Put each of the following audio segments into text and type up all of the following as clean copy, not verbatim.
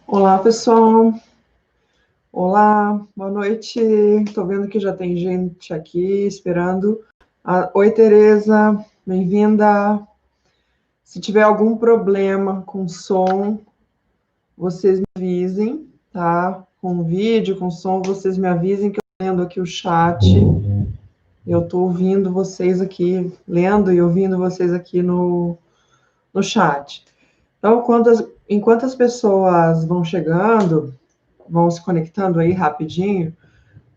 Olá, pessoal. Olá, boa noite. Estou vendo que já tem gente aqui esperando. Oi, Tereza, bem-vinda. Se tiver algum problema com som, vocês me avisem, tá? Com vídeo, com som, vocês me avisem que eu estou lendo aqui o chat. Eu estou ouvindo vocês aqui, lendo e ouvindo vocês aqui no chat. Então, enquanto as pessoas vão chegando, vão se conectando aí rapidinho,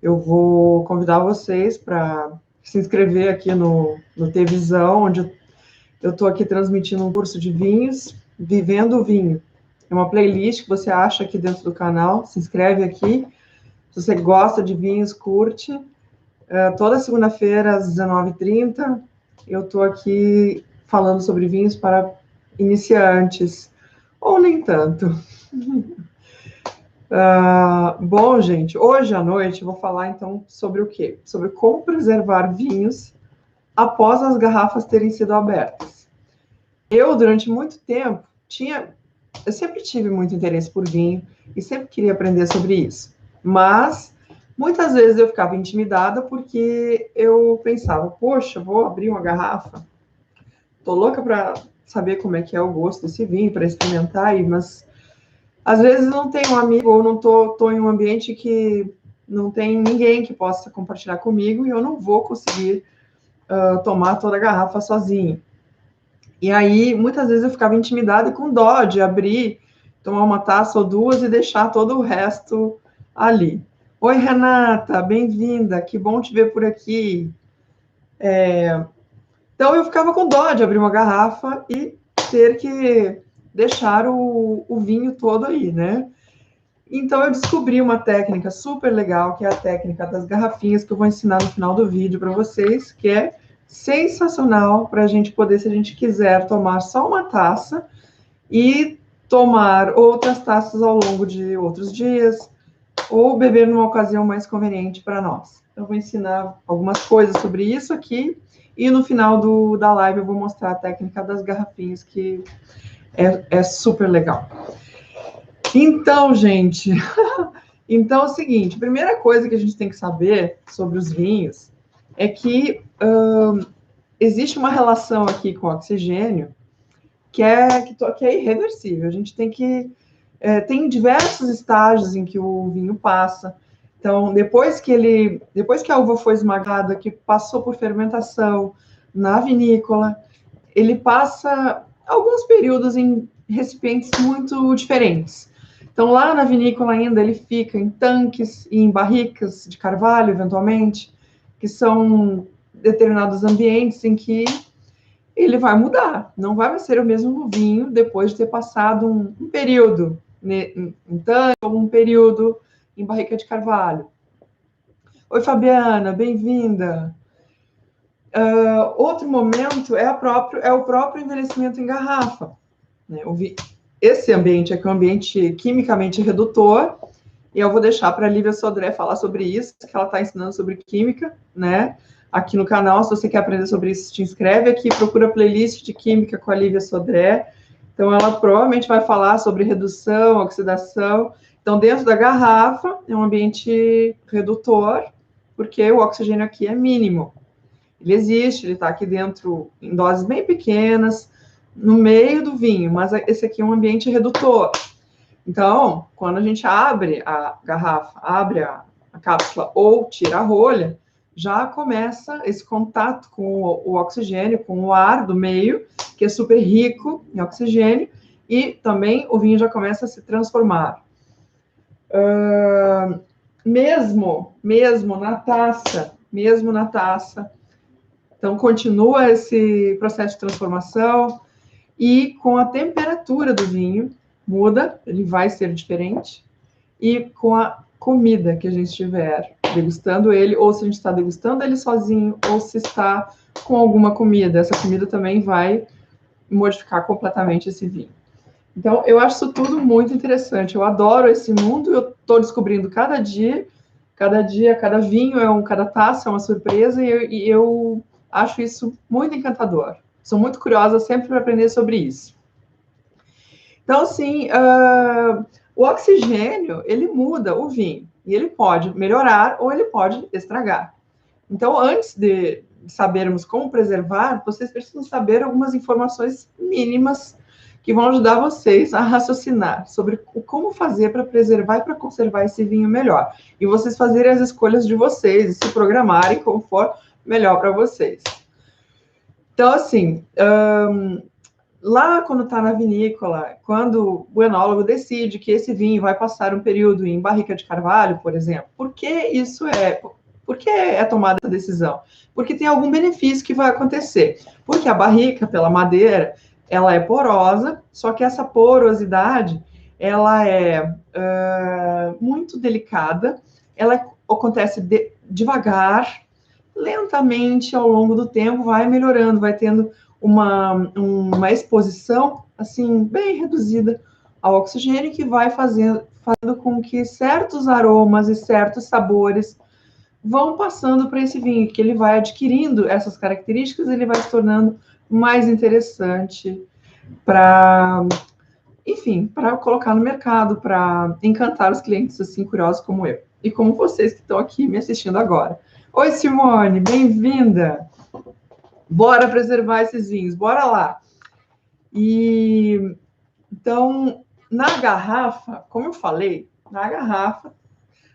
eu vou convidar vocês para se inscrever aqui no Tvisão, onde eu estou aqui transmitindo um curso de vinhos, Vivendo o Vinho. É uma playlist que você acha aqui dentro do canal, se inscreve aqui. Se você gosta de vinhos, curte. Toda segunda-feira, às 19h30, eu estou aqui falando sobre vinhos para iniciantes, ou nem tanto. Bom, gente, hoje à noite eu vou falar então sobre o quê? Sobre como preservar vinhos após as garrafas terem sido abertas. Eu, durante muito tempo, eu sempre tive muito interesse por vinho e sempre queria aprender sobre isso. Mas muitas vezes eu ficava intimidada porque eu pensava, poxa, vou abrir uma garrafa, tô louca para saber como é que é o gosto desse vinho, para experimentar, mas às vezes não tenho um amigo ou não tô em um ambiente que não tem ninguém que possa compartilhar comigo e eu não vou conseguir tomar toda a garrafa sozinho. E aí, muitas vezes eu ficava intimidada e com dó de abrir, tomar uma taça ou duas e deixar todo o resto ali. Oi, Renata, bem-vinda, que bom te ver por aqui. Então, eu ficava com dó de abrir uma garrafa e ter que deixar o vinho todo aí, né? Então, eu descobri uma técnica super legal, que é a técnica das garrafinhas, que eu vou ensinar no final do vídeo para vocês, que é sensacional para a gente poder, se a gente quiser, tomar só uma taça e tomar outras taças ao longo de outros dias, ou beber numa ocasião mais conveniente para nós. Eu vou ensinar algumas coisas sobre isso aqui, e no final da live eu vou mostrar a técnica das garrafinhas, que é super legal. Então, gente, então é o seguinte, a primeira coisa que a gente tem que saber sobre os vinhos é que existe uma relação aqui com o oxigênio que é irreversível. A gente tem que... tem diversos estágios em que o vinho passa. Então, depois que a uva foi esmagada, que passou por fermentação na vinícola, ele passa alguns períodos em recipientes muito diferentes. Então, lá na vinícola ainda, ele fica em tanques e em barricas de carvalho, eventualmente, que são determinados ambientes em que ele vai mudar. Não vai ser o mesmo vinho depois de ter passado um período em tanque ou um período em barrica de carvalho. Oi, Fabiana, bem-vinda. Outro momento é o próprio envelhecimento em garrafa. Né? Esse ambiente aqui é um ambiente quimicamente redutor, e eu vou deixar para a Lívia Sodré falar sobre isso, que ela está ensinando sobre química, né? Aqui no canal, se você quer aprender sobre isso, te inscreve aqui, procura a playlist de química com a Lívia Sodré. Então, ela provavelmente vai falar sobre redução, oxidação. Então, dentro da garrafa, é um ambiente redutor, porque o oxigênio aqui é mínimo. Ele existe, ele está aqui dentro em doses bem pequenas, no meio do vinho, mas esse aqui é um ambiente redutor. Então, quando a gente abre a garrafa, abre a cápsula ou tira a rolha, já começa esse contato com o oxigênio, com o ar do meio, que é super rico em oxigênio, e também o vinho já começa a se transformar. Mesmo na taça, então continua esse processo de transformação, e com a temperatura do vinho, muda, ele vai ser diferente, e com a comida que a gente estiver degustando ele, ou se a gente está degustando ele sozinho, ou se está com alguma comida, essa comida também vai modificar completamente esse vinho. Então, eu acho isso tudo muito interessante, eu adoro esse mundo, eu estou descobrindo cada dia, cada vinho, cada taça é uma surpresa, e eu acho isso muito encantador. Sou muito curiosa sempre para aprender sobre isso. Então, assim, O oxigênio, ele muda o vinho, e ele pode melhorar ou ele pode estragar. Então, antes de sabermos como preservar, vocês precisam saber algumas informações mínimas que vão ajudar vocês a raciocinar sobre como fazer para preservar e para conservar esse vinho melhor. E vocês fazerem as escolhas de vocês e se programarem como for melhor para vocês. Então, assim, lá quando está na vinícola, quando o enólogo decide que esse vinho vai passar um período em barrica de carvalho, por exemplo, por que é tomada essa decisão? Porque tem algum benefício que vai acontecer. Porque a barrica, pela madeira, ela é porosa, só que essa porosidade, ela é muito delicada, ela acontece devagar, lentamente, ao longo do tempo, vai melhorando, vai tendo uma exposição, assim, bem reduzida ao oxigênio, que vai fazendo com que certos aromas e certos sabores vão passando para esse vinho, que ele vai adquirindo essas características, ele vai se tornando mais interessante para, enfim, para colocar no mercado, para encantar os clientes assim curiosos como eu e como vocês que estão aqui me assistindo agora. Oi, Simone, bem-vinda. Bora preservar esses vinhos, bora lá. E então, na garrafa, como eu falei, na garrafa,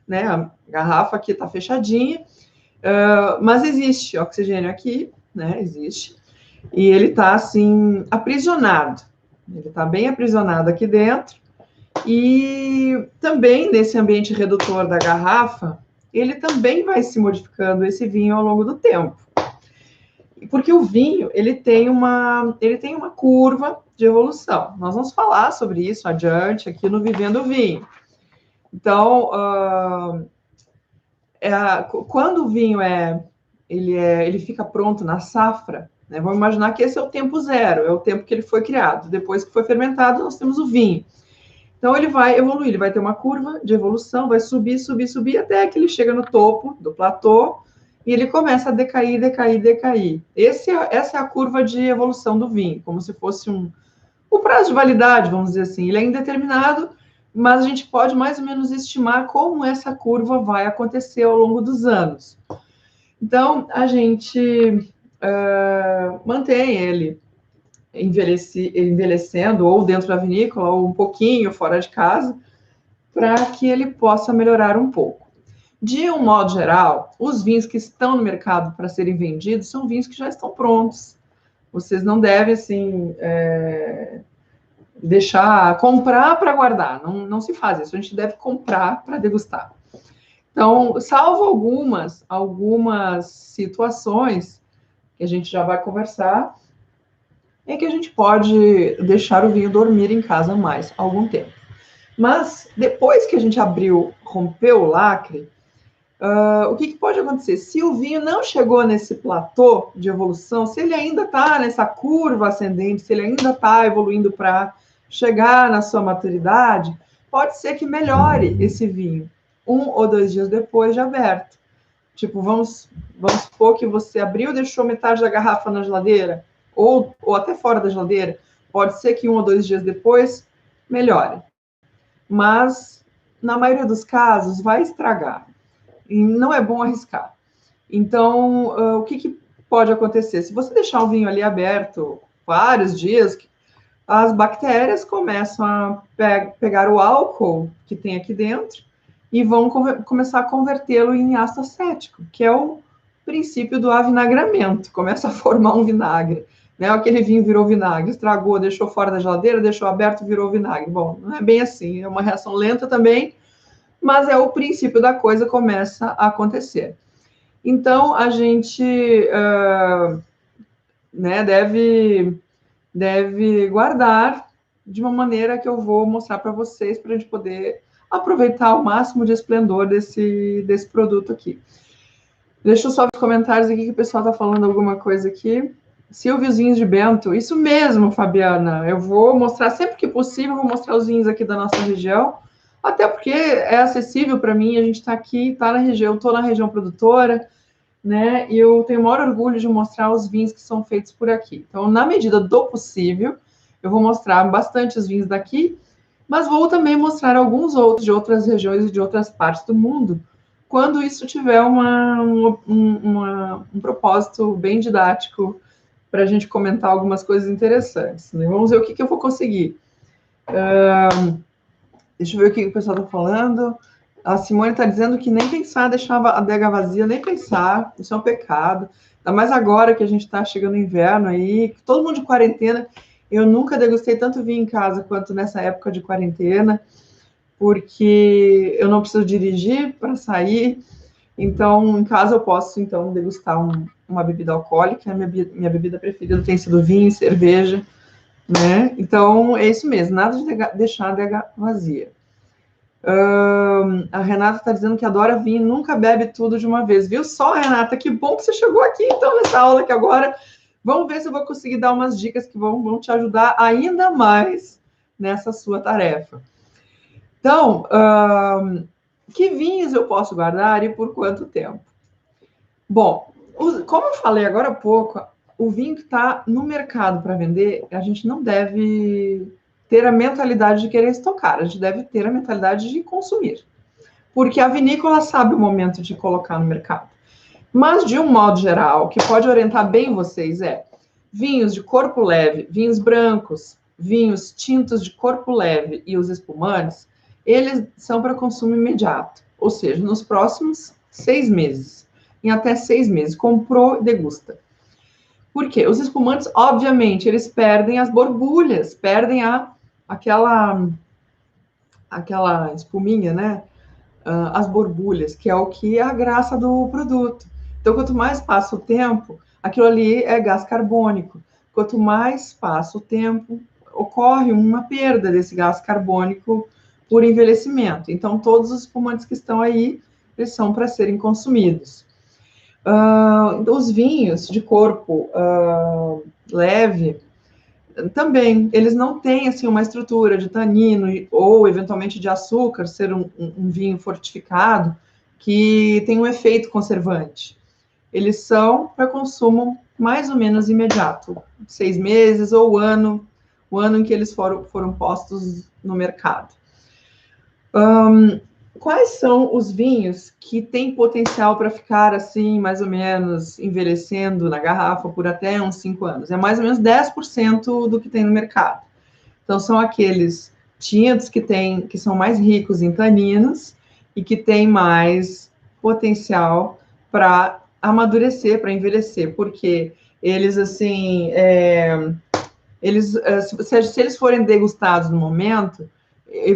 né? A garrafa aqui está fechadinha, mas existe oxigênio aqui, né? Existe. E ele está assim aprisionado. Ele está bem aprisionado aqui dentro. E também nesse ambiente redutor da garrafa, ele também vai se modificando esse vinho ao longo do tempo. Porque o vinho, ele tem uma curva de evolução. Nós vamos falar sobre isso adiante aqui no Vivendo o Vinho. Então, quando o vinho ele fica pronto na safra, né, vamos imaginar que esse é o tempo zero, é o tempo que ele foi criado. Depois que foi fermentado, nós temos o vinho. Então, ele vai evoluir, ele vai ter uma curva de evolução, vai subir, subir, subir, até que ele chega no topo do platô, e ele começa a decair, decair, decair. Essa é a curva de evolução do vinho, como se fosse o prazo de validade, vamos dizer assim. Ele é indeterminado, mas a gente pode mais ou menos estimar como essa curva vai acontecer ao longo dos anos. Então, a gente mantém ele envelhecendo, ou dentro da vinícola, ou um pouquinho fora de casa, para que ele possa melhorar um pouco. De um modo geral, os vinhos que estão no mercado para serem vendidos são vinhos que já estão prontos. Vocês não devem, assim, comprar para guardar. Não se faz isso. A gente deve comprar para degustar. Então, salvo algumas situações que a gente já vai conversar, é que a gente pode deixar o vinho dormir em casa mais algum tempo. Mas, depois que a gente rompeu o lacre, o que pode acontecer? Se o vinho não chegou nesse platô de evolução, se ele ainda está nessa curva ascendente, se ele ainda está evoluindo para chegar na sua maturidade, pode ser que melhore esse vinho 1 ou 2 dias depois de aberto. Tipo, vamos supor que você abriu e deixou metade da garrafa na geladeira, ou até fora da geladeira. Pode ser que 1 ou 2 dias depois melhore. Mas, na maioria dos casos, vai estragar. E não é bom arriscar. Então, o que pode acontecer? Se você deixar o vinho ali aberto vários dias, as bactérias começam a pegar o álcool que tem aqui dentro e vão começar a convertê-lo em ácido acético, que é o princípio do avinagramento. Começa a formar um vinagre. Né? Aquele vinho virou vinagre, estragou, deixou fora da geladeira, deixou aberto, virou vinagre. Bom, não é bem assim, é uma reação lenta também, mas é o princípio da coisa, começa a acontecer. Então, a gente deve guardar de uma maneira que eu vou mostrar para vocês, para a gente poder aproveitar o máximo de esplendor desse produto aqui. Deixa eu só ver os comentários aqui, que o pessoal está falando alguma coisa aqui. Silvios Vinhos de Bento, isso mesmo, Fabiana. Eu vou mostrar, sempre que possível, vou mostrar os vinhos aqui da nossa região, até porque é acessível para mim, a gente está aqui, está na região, eu estou na região produtora, né? E eu tenho o maior orgulho de mostrar os vinhos que são feitos por aqui. Então, na medida do possível, eu vou mostrar bastante os vinhos daqui, Mas vou também mostrar alguns outros de outras regiões e de outras partes do mundo, quando isso tiver um propósito bem didático para a gente comentar algumas coisas interessantes, né? Vamos ver o que eu vou conseguir. Deixa eu ver o que o pessoal está falando. A Simone está dizendo que nem pensar, deixar a adega vazia, nem pensar, isso é um pecado. Ainda mais agora que a gente está chegando no inverno aí, todo mundo de quarentena. Eu nunca degustei tanto vinho em casa quanto nessa época de quarentena, porque eu não preciso dirigir para sair. Então, em casa eu posso, então, degustar uma bebida alcoólica. Minha bebida preferida tem sido vinho e cerveja, né? Então, é isso mesmo, nada de deixar a adega vazia. A Renata está dizendo que adora vinho, nunca bebe tudo de uma vez. Viu só, Renata? Que bom que você chegou aqui, então, nessa aula que agora. Vamos ver se eu vou conseguir dar umas dicas que vão te ajudar ainda mais nessa sua tarefa. Então, que vinhos eu posso guardar e por quanto tempo? Bom, como eu falei agora há pouco, o vinho que está no mercado para vender, a gente não deve ter a mentalidade de querer estocar, a gente deve ter a mentalidade de consumir. Porque a vinícola sabe o momento de colocar no mercado. Mas, de um modo geral, o que pode orientar bem vocês é vinhos de corpo leve, vinhos brancos, vinhos tintos de corpo leve e os espumantes, eles são para consumo imediato, ou seja, nos próximos 6 meses. Em até 6 meses, comprou e degusta. Por quê? Os espumantes, obviamente, eles perdem as borbulhas, perdem aquela espuminha, né? As borbulhas, que é o que é a graça do produto. Então, quanto mais passa o tempo, aquilo ali é gás carbônico. Quanto mais passa o tempo, ocorre uma perda desse gás carbônico por envelhecimento. Então, todos os espumantes que estão aí, eles são para serem consumidos. Os vinhos de corpo leve, também, eles não têm assim uma estrutura de tanino ou eventualmente de açúcar, ser um vinho fortificado que tem um efeito conservante. Eles são para consumo mais ou menos imediato, 6 meses ou o ano em que eles foram postos no mercado. Quais são os vinhos que têm potencial para ficar assim, mais ou menos, envelhecendo na garrafa por até uns 5 anos? É mais ou menos 10% do que tem no mercado. Então, são aqueles tintos que são mais ricos em taninos e que têm mais potencial para amadurecer, para envelhecer, porque eles, assim, se eles forem degustados no momento,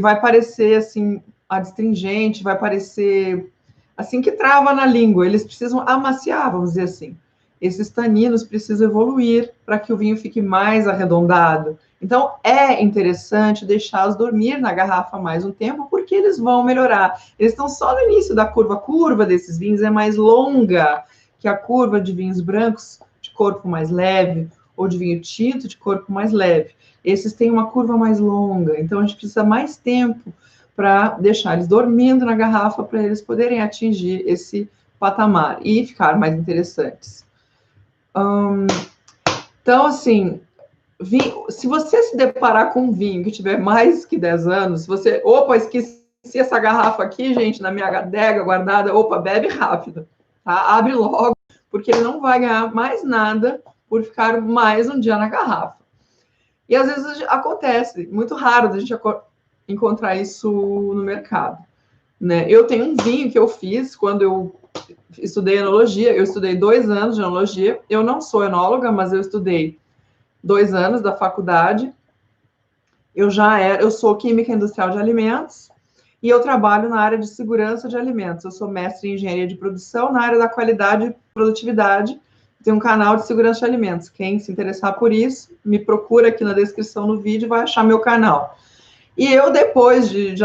vai parecer, assim, adstringente, vai parecer, assim, que trava na língua. Eles precisam amaciar, vamos dizer assim. Esses taninos precisam evoluir para que o vinho fique mais arredondado. Então, é interessante deixá-los dormir na garrafa mais um tempo, porque eles vão melhorar. Eles estão só no início da curva. A curva desses vinhos é mais longa que a curva de vinhos brancos, de corpo mais leve, ou de vinho tinto, de corpo mais leve. Esses têm uma curva mais longa, então a gente precisa mais tempo para deixar eles dormindo na garrafa, para eles poderem atingir esse patamar e ficar mais interessantes. Então, assim, se você se deparar com um vinho que tiver mais que 10 anos, se você, opa, esqueci essa garrafa aqui, gente, na minha adega guardada, opa, bebe rápido, tá? Abre logo, porque ele não vai ganhar mais nada por ficar mais um dia na garrafa. E às vezes acontece, muito raro a gente encontrar isso no mercado, né? Eu tenho um vinho que eu fiz quando eu estudei enologia, eu estudei 2 anos de enologia, eu não sou enóloga, mas eu estudei 2 anos da faculdade, eu sou química industrial de alimentos, e eu trabalho na área de segurança de alimentos, eu sou mestre em engenharia de produção, na área da qualidade e produtividade, tem um canal de segurança de alimentos. Quem se interessar por isso, me procura aqui na descrição do vídeo e vai achar meu canal. E eu, depois de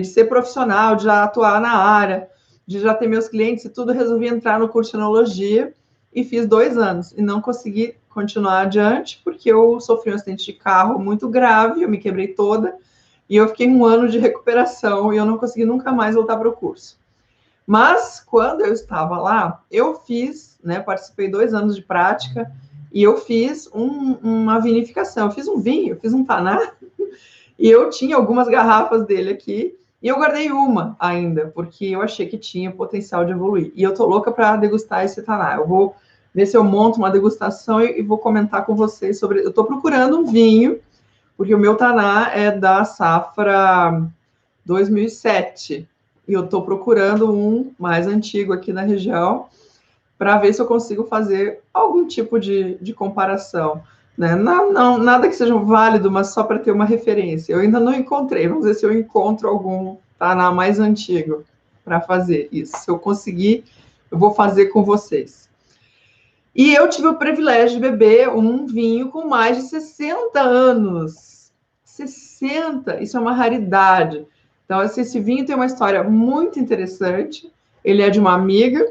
ser profissional, de já atuar na área, de já ter meus clientes e tudo, resolvi entrar no curso de enologia e fiz 2 anos. E não consegui continuar adiante, porque eu sofri um acidente de carro muito grave, eu me quebrei toda, e eu fiquei 1 ano de recuperação e eu não consegui nunca mais voltar para o curso. Mas, quando eu estava lá, eu fiz, né, participei 2 anos de prática, e eu fiz uma vinificação, eu fiz um vinho, eu fiz um taná, E eu tinha algumas garrafas dele aqui, e eu guardei uma ainda, porque eu achei que tinha potencial de evoluir. E eu tô louca para degustar esse taná. Eu vou ver se eu monto uma degustação e vou comentar com vocês sobre. Eu tô procurando um vinho, porque o meu taná é da safra 2007. E eu tô procurando um mais antigo aqui na região, para ver se eu consigo fazer algum tipo de comparação. Né? Não, nada que seja válido, mas só para ter uma referência. Eu ainda não encontrei, vamos ver se eu encontro algum taná mais antigo para fazer isso. Se eu conseguir, eu vou fazer com vocês. E eu tive o privilégio de beber um vinho com mais de 60 anos. 60, isso é uma raridade. Então, esse vinho tem uma história muito interessante. Ele é de uma amiga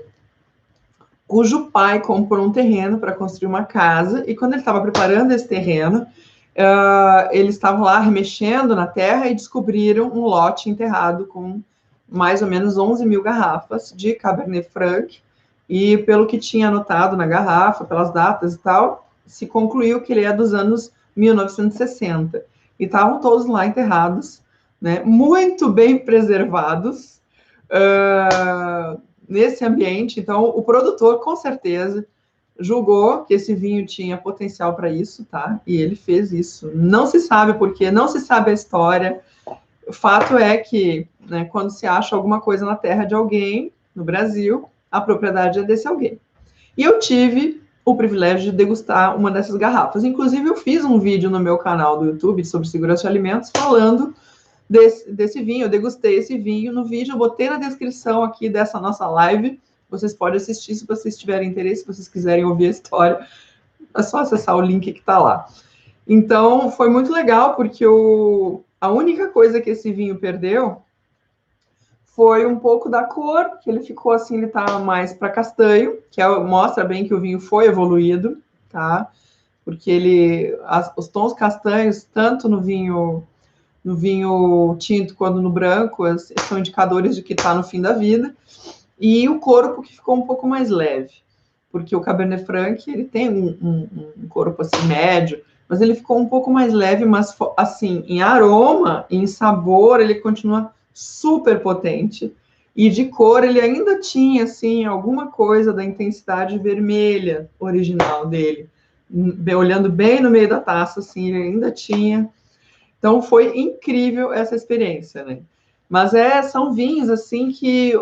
cujo pai comprou um terreno para construir uma casa, e quando ele estava preparando esse terreno, eles estavam lá remexendo na terra e descobriram um lote enterrado com mais ou menos 11 mil garrafas de Cabernet Franc, e pelo que tinha anotado na garrafa, pelas datas e tal, se concluiu que ele é dos anos 1960. E estavam todos lá enterrados, né, muito bem preservados, nesse ambiente. Então, o produtor, com certeza, julgou que esse vinho tinha potencial para isso, tá? E ele fez isso. Não se sabe por quê, não se sabe a história. O fato é que, né, quando se acha alguma coisa na terra de alguém, no Brasil, a propriedade é desse alguém. E eu tive o privilégio de degustar uma dessas garrafas. Inclusive, eu fiz um vídeo no meu canal do YouTube sobre segurança de alimentos falando desse vinho. Eu degustei esse vinho no vídeo, eu botei na descrição aqui dessa nossa live. Vocês podem assistir se vocês tiverem interesse, se vocês quiserem ouvir a história, é só acessar o link que está lá. Então, foi muito legal, porque a única coisa que esse vinho perdeu foi um pouco da cor, que ele ficou assim, ele tá mais para castanho, que mostra bem que o vinho foi evoluído, tá? Porque os tons castanhos, tanto no vinho tinto quanto no branco, são indicadores de que está no fim da vida. E o corpo que ficou um pouco mais leve, porque o Cabernet Franc ele tem um corpo assim médio, mas ele ficou um pouco mais leve, mas assim, em aroma, em sabor, ele continua super potente. E de cor, ele ainda tinha assim alguma coisa da intensidade vermelha original dele. Olhando bem no meio da taça, assim, ele ainda tinha. Então foi incrível essa experiência, né? Mas são vinhos assim que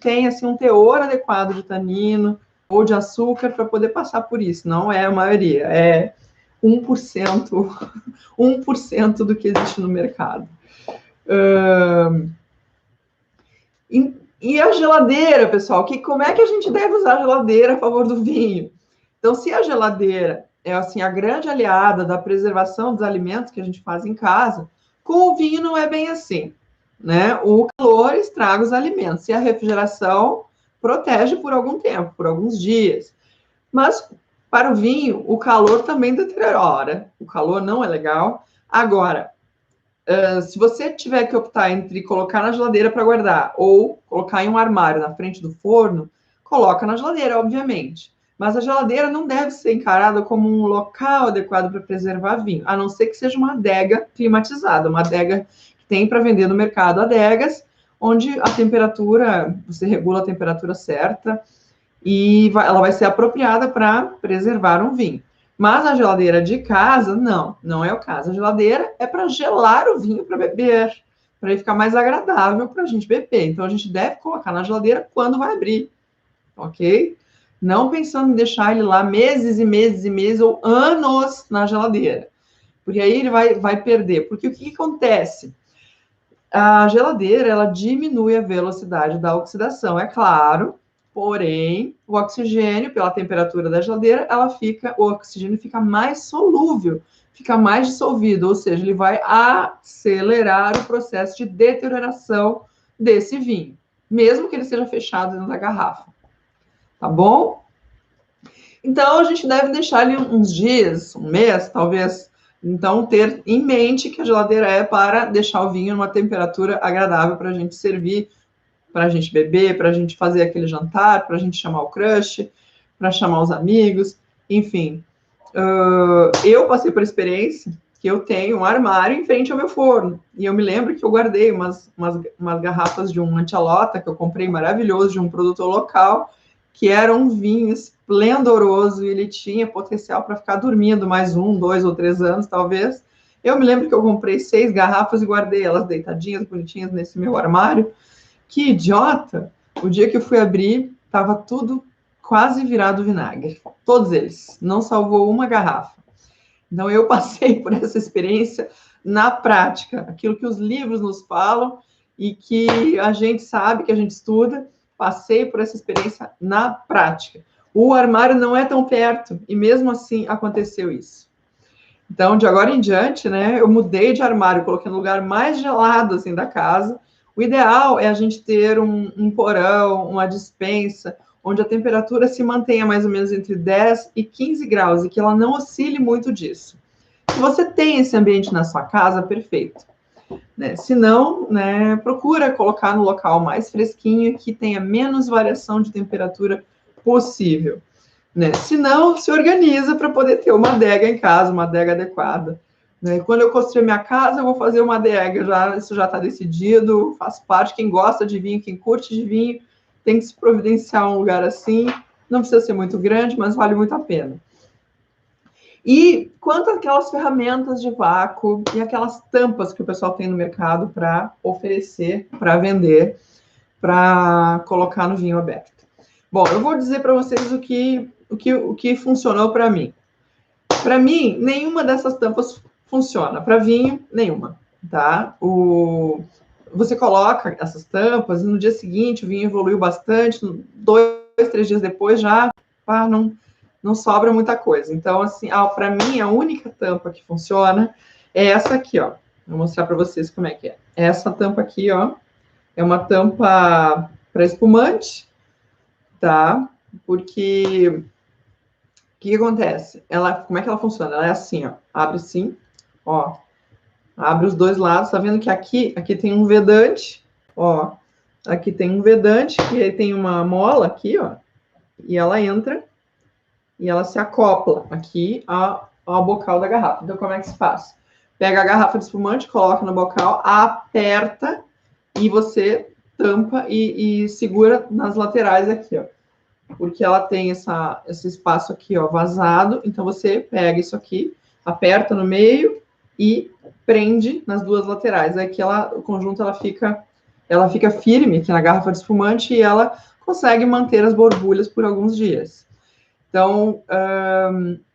tem assim um teor adequado de tanino ou de açúcar para poder passar por isso. Não é a maioria, é 1%, 1% do que existe no mercado. E a geladeira, pessoal? Como é que a gente deve usar a geladeira a favor do vinho? Então, se a geladeira é assim a grande aliada da preservação dos alimentos que a gente faz em casa, com o vinho não é bem assim, né? O calor estraga os alimentos e a refrigeração protege por algum tempo, por alguns dias. Mas para o vinho, o calor também deteriora. O calor não é legal. Agora, se você tiver que optar entre colocar na geladeira para guardar ou colocar em um armário na frente do forno, coloca na geladeira, obviamente. Mas a geladeira não deve ser encarada como um local adequado para preservar vinho, a não ser que seja uma adega climatizada, uma adega que tem para vender no mercado adegas, onde a temperatura, você regula a temperatura certa e ela vai ser apropriada para preservar um vinho. Mas a geladeira de casa, não é o caso. A geladeira é para gelar o vinho para beber, para ele ficar mais agradável para a gente beber. Então a gente deve colocar na geladeira quando vai abrir, ok? Não pensando em deixar ele lá meses e meses e meses ou anos na geladeira, porque aí ele vai perder. Porque o que acontece? A geladeira, ela diminui a velocidade da oxidação, é claro, porém, o oxigênio, pela temperatura da geladeira, o oxigênio fica mais solúvel, fica mais dissolvido, ou seja, ele vai acelerar o processo de deterioração desse vinho, mesmo que ele seja fechado dentro da garrafa. Tá bom? Então, a gente deve deixar ali uns dias, um mês, talvez. Então, ter em mente que a geladeira é para deixar o vinho numa temperatura agradável para a gente servir, para a gente beber, para a gente fazer aquele jantar, para a gente chamar o crush, para chamar os amigos, enfim. Eu passei por experiência que eu tenho um armário em frente ao meu forno. E eu me lembro que eu guardei umas garrafas de um Antialota, que eu comprei maravilhoso, de um produtor local, que era um vinho esplendoroso, e ele tinha potencial para ficar dormindo mais 1, 2 ou 3 anos, talvez. Eu me lembro que eu comprei 6 garrafas e guardei elas deitadinhas, bonitinhas, nesse meu armário. Que idiota! O dia que eu fui abrir, estava tudo quase virado vinagre. Todos eles. Não salvou uma garrafa. Então, eu passei por essa experiência na prática. Aquilo que os livros nos falam e que a gente sabe, que a gente estuda, passei por essa experiência na prática. O armário não é tão perto, e mesmo assim aconteceu isso. Então, de agora em diante, né, eu mudei de armário, coloquei no lugar mais gelado, assim, da casa. O ideal é a gente ter um porão, uma despensa, onde a temperatura se mantenha mais ou menos entre 10 e 15 graus, e que ela não oscile muito disso. Se você tem esse ambiente na sua casa, perfeito. Né? Se não, né, procura colocar no local mais fresquinho, que tenha menos variação de temperatura possível. Né? Se não, se organiza para poder ter uma adega em casa, uma adega adequada. Né? Quando eu construir minha casa, eu vou fazer uma adega, isso já está decidido, faz parte. Quem gosta de vinho, quem curte de vinho, tem que se providenciar um lugar assim. Não precisa ser muito grande, mas vale muito a pena. E quanto àquelas ferramentas de vácuo e aquelas tampas que o pessoal tem no mercado para oferecer, para vender, para colocar no vinho aberto. Bom, eu vou dizer para vocês o que funcionou para mim. Para mim, nenhuma dessas tampas funciona. Para vinho, nenhuma, tá? Você coloca essas tampas e no dia seguinte o vinho evoluiu bastante, 2, 3 dias depois já não sobra muita coisa. Então, assim, para mim, a única tampa que funciona é essa aqui, ó. Vou mostrar para vocês como é que é. Essa tampa aqui, ó, é uma tampa para espumante, tá? Porque o que acontece? Como é que ela funciona? Ela é assim, ó. Abre assim, ó. Abre os dois lados. Tá vendo que aqui tem um vedante, ó. Aqui tem um vedante, e aí tem uma mola aqui, ó. E ela entra e ela se acopla aqui ao bocal da garrafa. Então, como é que se faz? Pega a garrafa de espumante, coloca no bocal, aperta e você tampa e segura nas laterais aqui, ó. Porque ela tem esse espaço aqui, ó, vazado. Então, você pega isso aqui, aperta no meio e prende nas duas laterais. Aí que o conjunto ela fica firme aqui na garrafa de espumante e ela consegue manter as borbulhas por alguns dias. Então,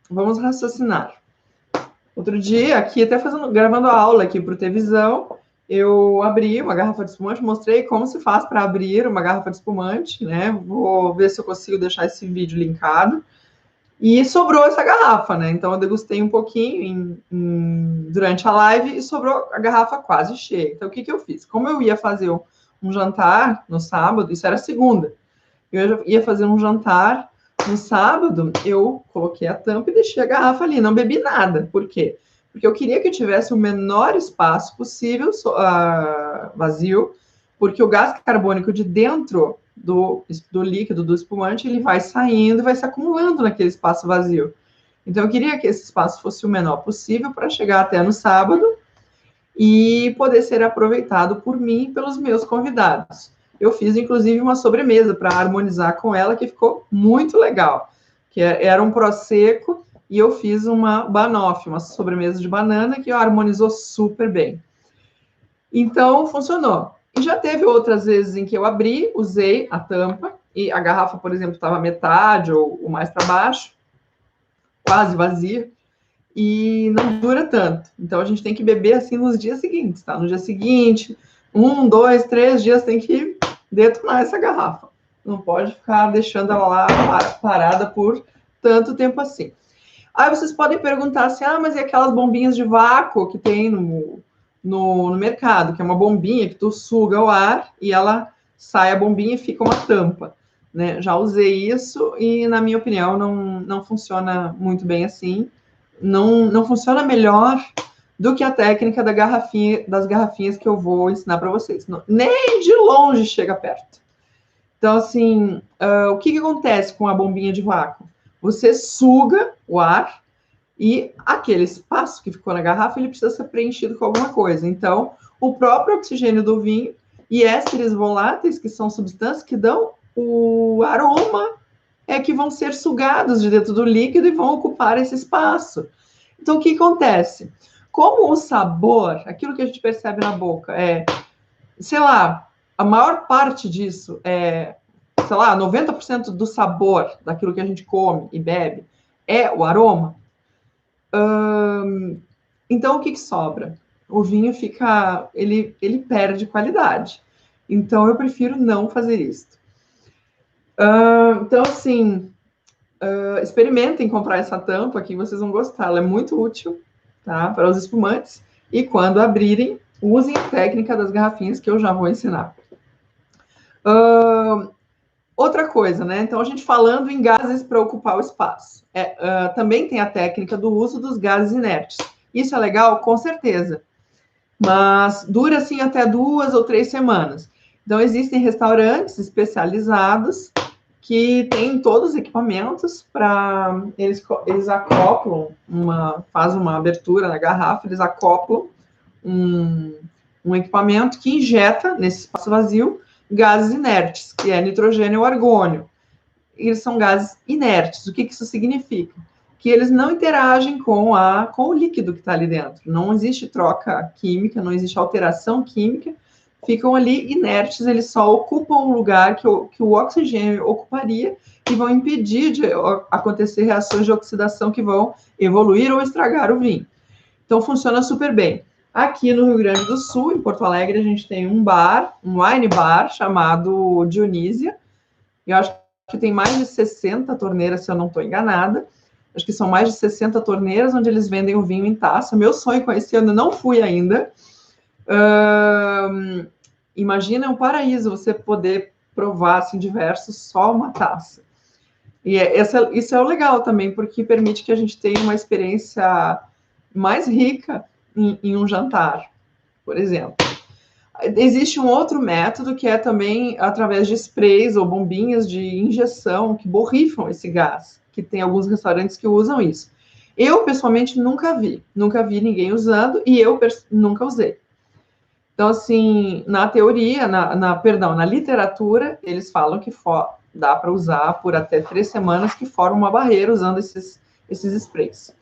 vamos raciocinar. Outro dia, aqui, até gravando a aula aqui para o Tvisão, eu abri uma garrafa de espumante, mostrei como se faz para abrir uma garrafa de espumante, né? Vou ver se eu consigo deixar esse vídeo linkado. E sobrou essa garrafa, né? Então, eu degustei um pouquinho durante a live e sobrou a garrafa quase cheia. Então, o que eu fiz? Como eu ia fazer um jantar no sábado, isso era segunda, eu ia fazer um jantar no sábado, eu coloquei a tampa e deixei a garrafa ali, não bebi nada. Por quê? Porque eu queria que tivesse o menor espaço possível vazio, porque o gás carbônico de dentro do líquido, do espumante, ele vai saindo, vai se acumulando naquele espaço vazio. Então, eu queria que esse espaço fosse o menor possível para chegar até no sábado e poder ser aproveitado por mim e pelos meus convidados. Eu fiz, inclusive, uma sobremesa para harmonizar com ela, que ficou muito legal. Que era um prosecco e eu fiz uma banoffee, uma sobremesa de banana, que harmonizou super bem. Então, funcionou. E já teve outras vezes em que eu abri, usei a tampa, e a garrafa, por exemplo, estava metade ou mais para baixo, quase vazia, e não dura tanto. Então, a gente tem que beber assim nos dias seguintes, tá? No dia seguinte, 1, 2, 3 dias, tem que detonar essa garrafa. Não pode ficar deixando ela lá parada por tanto tempo assim. Aí vocês podem perguntar assim, mas e aquelas bombinhas de vácuo que tem no mercado, que é uma bombinha que tu suga o ar e ela sai a bombinha e fica uma tampa. Né? Já usei isso e, na minha opinião, não funciona muito bem assim. Não funciona melhor do que a técnica das garrafinhas que eu vou ensinar para vocês. Nem de longe chega perto. Então, assim, o que acontece com a bombinha de vácuo? Você suga o ar E aquele espaço que ficou na garrafa, ele precisa ser preenchido com alguma coisa. Então, o próprio oxigênio do vinho e ésteres voláteis, que são substâncias que dão o aroma, que vão ser sugados de dentro do líquido e vão ocupar esse espaço. Então, o que acontece? Como o sabor, aquilo que a gente percebe na boca, sei lá, a maior parte disso sei lá, 90% do sabor daquilo que a gente come e bebe é o aroma. Então, o que sobra? O vinho ele perde qualidade. Então, eu prefiro não fazer isso. Então, assim, experimentem comprar essa tampa que vocês vão gostar. Ela é muito útil, tá? Para os espumantes. E quando abrirem, usem a técnica das garrafinhas que eu já vou ensinar. Outra coisa, né? Então, a gente falando em gases para ocupar o espaço. Também tem a técnica do uso dos gases inertes. Isso é legal? Com certeza. Mas dura, assim, até 2 ou 3 semanas. Então, existem restaurantes especializados que têm todos os equipamentos para... Eles acoplam, fazem uma abertura na garrafa, eles acoplam um equipamento que injeta nesse espaço vazio gases inertes, que é nitrogênio ou argônio. Eles são gases inertes. O que isso significa? Que eles não interagem com o líquido que está ali dentro. Não existe troca química, não existe alteração química. Ficam ali inertes, eles só ocupam um lugar que o oxigênio ocuparia e vão impedir de acontecer reações de oxidação que vão evoluir ou estragar o vinho. Então, funciona super bem. Aqui no Rio Grande do Sul, em Porto Alegre, a gente tem um wine bar, chamado Dionísia. Eu acho que tem mais de 60 torneiras, se eu não estou enganada. Acho que são mais de 60 torneiras onde eles vendem o vinho em taça. Meu sonho com esse ano, não fui ainda. Imagina, é um paraíso você poder provar assim, diversos, só uma taça. E isso é o legal também, porque permite que a gente tenha uma experiência mais rica em um jantar, por exemplo. Existe um outro método que é também através de sprays ou bombinhas de injeção que borrifam esse gás, que tem alguns restaurantes que usam isso. Eu, pessoalmente, nunca vi ninguém usando e eu nunca usei. Então, assim, na teoria, na literatura, eles falam que dá para usar por até 3 semanas, que forma uma barreira usando esses sprays.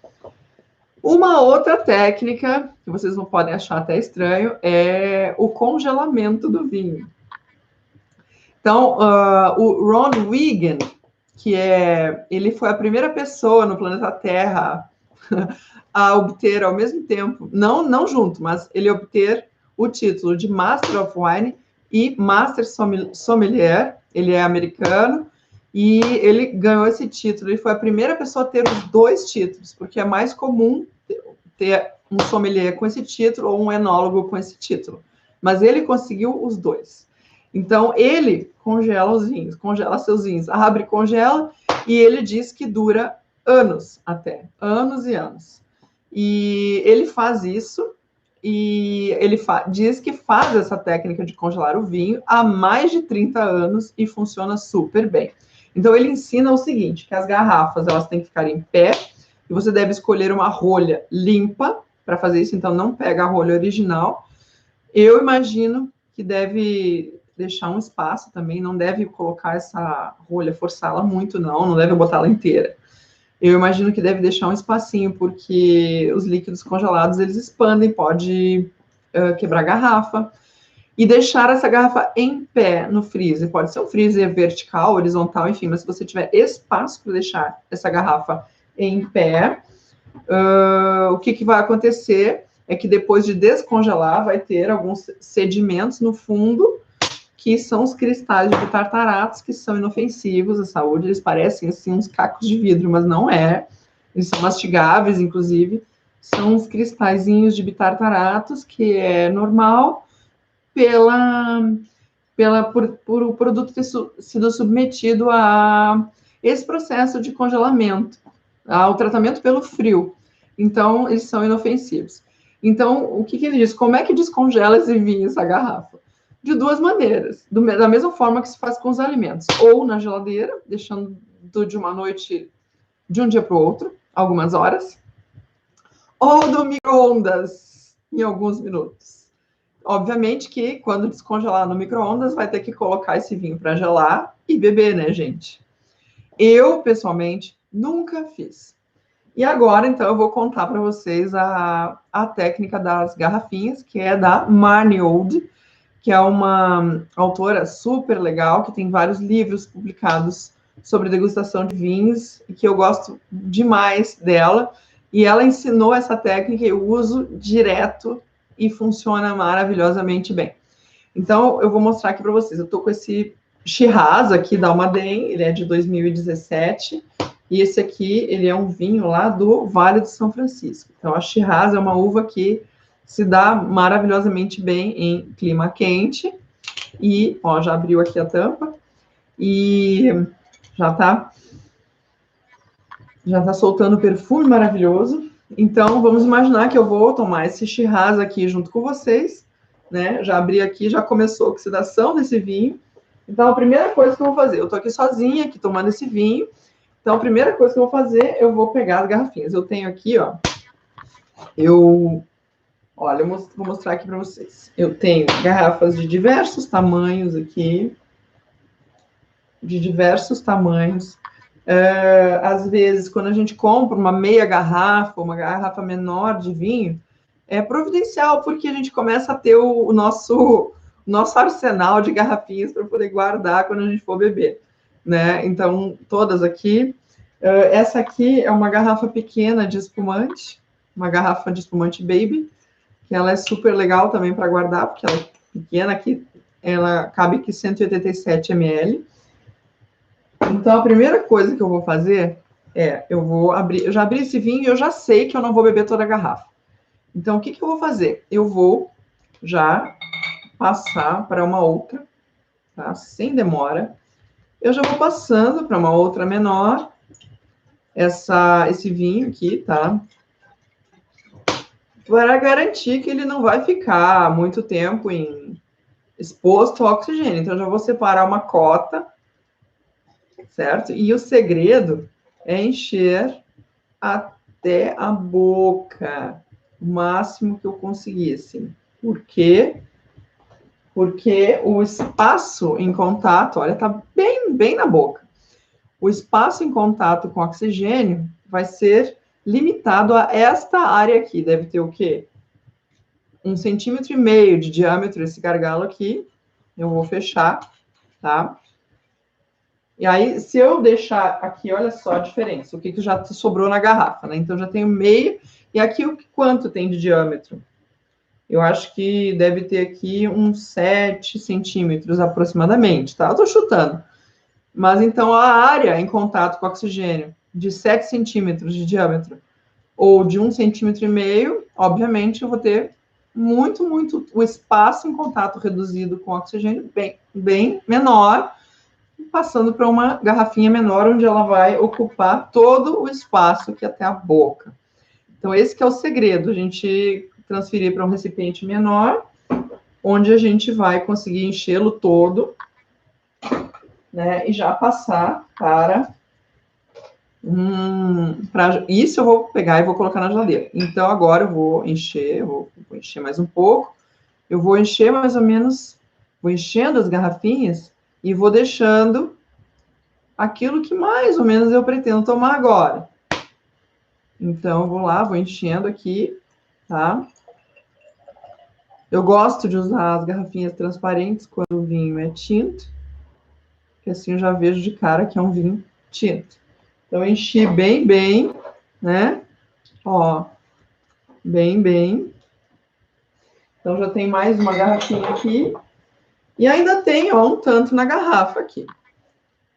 Uma outra técnica, que vocês não podem achar até estranho, é o congelamento do vinho. Então, o Ron Wigan, ele foi a primeira pessoa no planeta Terra a obter ao mesmo tempo, não junto, mas ele obter o título de Master of Wine e Master Sommelier. Ele é americano e ele ganhou esse título. Ele foi a primeira pessoa a ter os 2 títulos, porque é mais comum ter um sommelier com esse título ou um enólogo com esse título. Mas ele conseguiu os 2. Então, ele congela os vinhos, congela seus vinhos, abre e congela, e ele diz que dura anos até, anos e anos. E ele faz isso, e ele diz que faz essa técnica de congelar o vinho há mais de 30 anos e funciona super bem. Então, ele ensina o seguinte, que as garrafas elas têm que ficar em pé, e você deve escolher uma rolha limpa para fazer isso, então não pega a rolha original. Eu imagino que deve deixar um espaço também, não deve colocar essa rolha, forçá-la muito, não deve botá-la inteira. Eu imagino que deve deixar um espacinho, porque os líquidos congelados, eles expandem, pode quebrar a garrafa. E deixar essa garrafa em pé no freezer. Pode ser um freezer vertical, horizontal, enfim, mas se você tiver espaço para deixar essa garrafa em pé, o que vai acontecer é que depois de descongelar, vai ter alguns sedimentos no fundo, que são os cristais de bitartaratos, que são inofensivos à saúde. Eles parecem assim uns cacos de vidro, mas não é. Eles são mastigáveis, inclusive. São uns cristalzinhos de bitartaratos, que é normal por o produto ter sido submetido a esse processo de congelamento, ao tratamento pelo frio. Então, eles são inofensivos. Então, o que ele diz? Como é que descongela esse vinho, essa garrafa? De 2 maneiras, da mesma forma que se faz com os alimentos. Ou na geladeira, deixando de uma noite, de um dia para o outro, algumas horas. ou do micro-ondas em alguns minutos. Obviamente que quando descongelar no micro-ondas, vai ter que colocar esse vinho para gelar e beber, né, gente? Eu, pessoalmente, nunca fiz. E agora, então, eu vou contar para vocês a técnica das garrafinhas, que é da Marnie Old, que é uma autora super legal, que tem vários livros publicados sobre degustação de vinhos, e que eu gosto demais dela. E ela ensinou essa técnica, eu uso direto e funciona maravilhosamente bem. Então, eu vou mostrar aqui para vocês. Eu estou com esse Shiraz aqui da Almaden, ele é de 2017, e esse aqui, ele é um vinho lá do Vale do São Francisco. Então, a Shiraz é uma uva que se dá maravilhosamente bem em clima quente. E, ó, já abriu aqui a tampa. E já tá soltando perfume maravilhoso. Então, vamos imaginar que eu vou tomar esse Shiraz aqui junto com vocês, né? Já abri aqui, já começou a oxidação desse vinho. Então, a primeira coisa que eu vou fazer, eu tô aqui sozinha, aqui tomando esse vinho. Então, a primeira coisa que eu vou fazer, eu vou pegar as garrafinhas. Eu tenho aqui, ó, olha, eu vou mostrar aqui para vocês. Eu tenho garrafas de diversos tamanhos aqui, de diversos tamanhos. Às vezes, quando a gente compra uma meia garrafa, uma garrafa menor de vinho, é providencial, porque a gente começa a ter o nosso arsenal de garrafinhas para poder guardar quando a gente for beber, né? Então, todas aqui. Essa aqui é uma garrafa pequena de espumante, uma garrafa de espumante baby, que ela é super legal também para guardar, porque ela é pequena aqui, ela cabe aqui 187 ml. Então, a primeira coisa que eu vou fazer eu vou abrir, eu já abri esse vinho e eu já sei que eu não vou beber toda a garrafa. Então, o que eu vou fazer? Eu vou já passar para uma outra, tá? Sem demora. Eu já vou passando para uma outra menor, esse vinho aqui, tá? Para garantir que ele não vai ficar muito tempo exposto ao oxigênio. Então, eu já vou separar uma cota, certo? E o segredo é encher até a boca, o máximo que eu conseguisse. Por quê? Porque o espaço em contato, olha, tá bem na boca. O espaço em contato com o oxigênio vai ser limitado a esta área aqui. Deve ter o quê? 1,5 centímetro de diâmetro esse gargalo aqui. Eu vou fechar, tá? E aí, se eu deixar aqui, olha só a diferença, o que já sobrou na garrafa, né? Então, já tenho meio, e aqui quanto tem de diâmetro? Eu acho que deve ter aqui uns 7 centímetros aproximadamente, tá? Eu tô chutando. Mas então, a área em contato com o oxigênio de 7 centímetros de diâmetro ou de 1,5 centímetro, obviamente, eu vou ter muito o espaço em contato reduzido com o oxigênio bem menor, passando para uma garrafinha menor, onde ela vai ocupar todo o espaço aqui até a boca. Então, esse que é o segredo, a gente transferir para um recipiente menor, onde a gente vai conseguir enchê-lo todo, né, e já passar para... isso eu vou pegar e vou colocar na geladeira. Então, agora eu vou encher, vou encher mais um pouco, eu vou encher mais ou menos, vou enchendo as garrafinhas e vou deixando aquilo que mais ou menos eu pretendo tomar agora. Então, eu vou lá, vou enchendo aqui, tá? Eu gosto de usar as garrafinhas transparentes quando o vinho é tinto, que assim eu já vejo de cara que é um vinho tinto. Então, eu enchi bem, né? Ó, bem. Então, já tem mais uma garrafinha aqui. E ainda tem, ó, um tanto na garrafa aqui.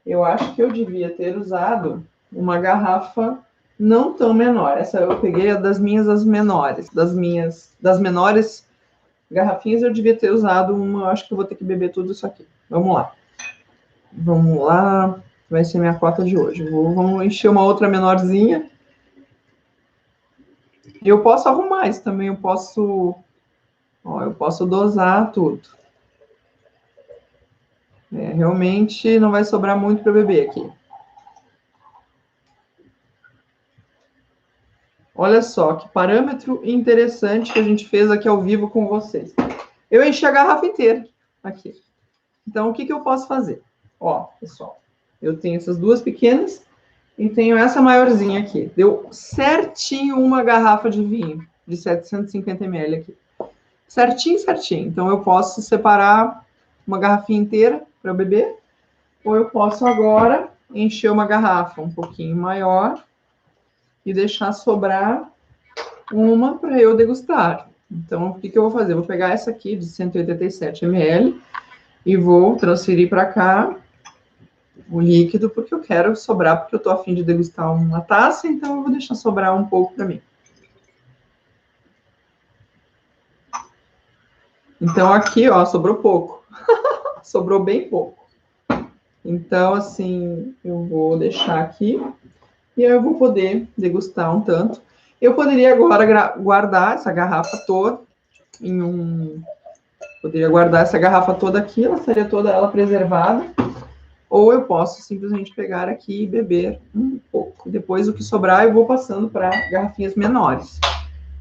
Eu acho que eu devia ter usado uma garrafa não tão menor. Essa eu peguei das as menores. Das menores garrafinhas eu devia ter usado uma. Eu acho que eu vou ter que beber tudo isso aqui. Vamos lá. Vai ser minha cota de hoje. Vamos encher uma outra menorzinha. E eu posso arrumar isso também. Eu posso dosar tudo. Realmente não vai sobrar muito para beber aqui. Olha só, que parâmetro interessante que a gente fez aqui ao vivo com vocês. Eu enchi a garrafa inteira aqui. Então, o que eu posso fazer? Ó, pessoal, eu tenho essas duas pequenas e tenho essa maiorzinha aqui. Deu certinho uma garrafa de vinho de 750 ml aqui. Certinho, certinho. Então, eu posso separar uma garrafinha inteira para eu beber, ou eu posso agora encher uma garrafa um pouquinho maior e deixar sobrar uma para eu degustar. Então, o que eu vou fazer? Eu vou pegar essa aqui de 187 ml e vou transferir para cá o líquido, porque eu quero sobrar, porque eu estou a fim de degustar uma taça, então eu vou deixar sobrar um pouco para mim. Então, aqui, ó, sobrou pouco. Sobrou bem pouco. Então, assim, eu vou deixar aqui e aí eu vou poder degustar um tanto. Eu poderia agora guardar essa garrafa toda em um... Poderia guardar essa garrafa toda aqui, ela estaria toda ela preservada. Ou eu posso simplesmente pegar aqui e beber um pouco. Depois, o que sobrar, eu vou passando para garrafinhas menores.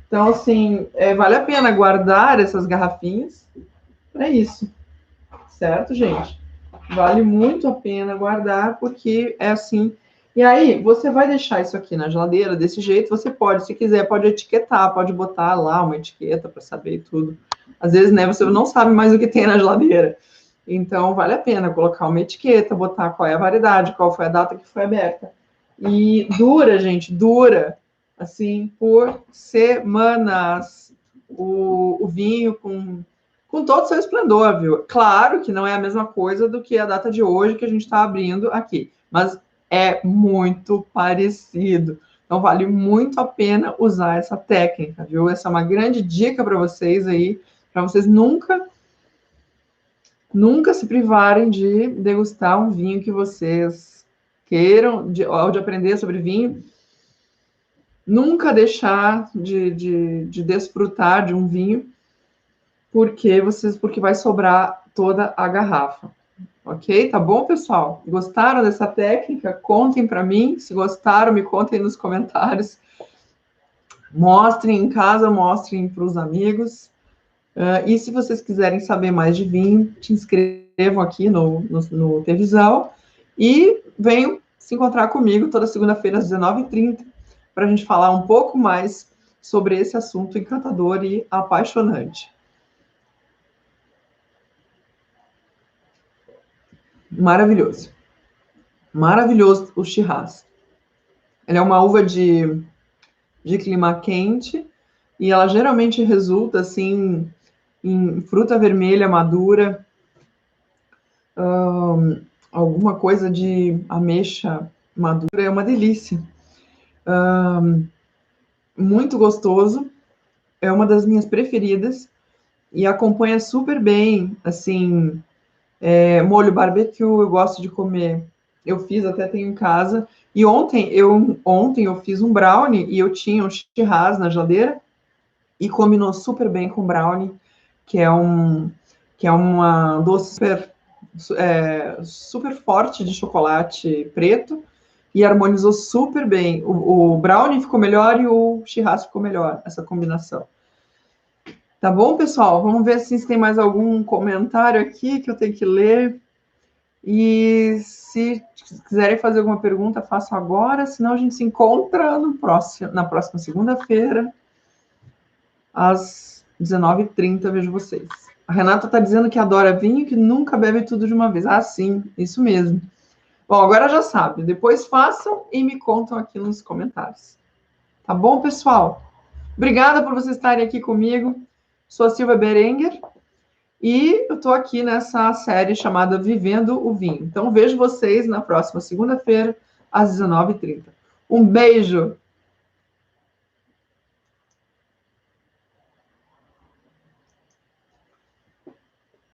Então, assim, vale a pena guardar essas garrafinhas para isso. Certo, gente? Vale muito a pena guardar, porque é assim. E aí, você vai deixar isso aqui na geladeira desse jeito, você pode, se quiser, pode etiquetar, pode botar lá uma etiqueta para saber tudo. Às vezes, né, você não sabe mais o que tem na geladeira. Então, vale a pena colocar uma etiqueta, botar qual é a variedade, qual foi a data que foi aberta. E dura, gente, dura, assim, por semanas o vinho com todo o seu esplendor, viu? Claro que não é a mesma coisa do que a data de hoje que a gente está abrindo aqui, mas é muito parecido. Então, vale muito a pena usar essa técnica, viu? Essa é uma grande dica para vocês aí, para vocês nunca se privarem de degustar um vinho que vocês queiram, de aprender sobre vinho. Nunca deixar de desfrutar de um vinho, porque vai sobrar toda a garrafa. Ok? Tá bom, pessoal? Gostaram dessa técnica? Contem para mim. Se gostaram, me contem nos comentários. Mostrem em casa, mostrem para os amigos. E se vocês quiserem saber mais de vinho, te inscrevam aqui no Televisão e venham se encontrar comigo toda segunda-feira às 19h30 para a gente falar um pouco mais sobre esse assunto encantador e apaixonante. Maravilhoso. Maravilhoso o Shiraz. Ele é uma uva de clima quente e ela geralmente resulta assim em fruta vermelha madura, alguma coisa de ameixa madura, é uma delícia. Muito gostoso, é uma das minhas preferidas e acompanha super bem, assim, molho barbecue, eu gosto de comer. Eu fiz, até tenho em casa. E ontem eu fiz um brownie e eu tinha um Shiraz na geladeira e combinou super bem com brownie, que é uma doce super forte de chocolate preto e harmonizou super bem. O brownie ficou melhor e o Shiraz ficou melhor, essa combinação. Tá bom, pessoal? Vamos ver se tem mais algum comentário aqui que eu tenho que ler. E se quiserem fazer alguma pergunta, façam agora, senão a gente se encontra na próxima segunda-feira, às 19h30, vejo vocês. A Renata está dizendo que adora vinho, que nunca bebe tudo de uma vez. Ah, sim, isso mesmo. Bom, agora já sabe. Depois façam e me contam aqui nos comentários. Tá bom, pessoal? Obrigada por vocês estarem aqui comigo. Sou a Silvia Berenguer e eu estou aqui nessa série chamada Vivendo o Vinho. Então, vejo vocês na próxima segunda-feira, às 19h30. Um beijo!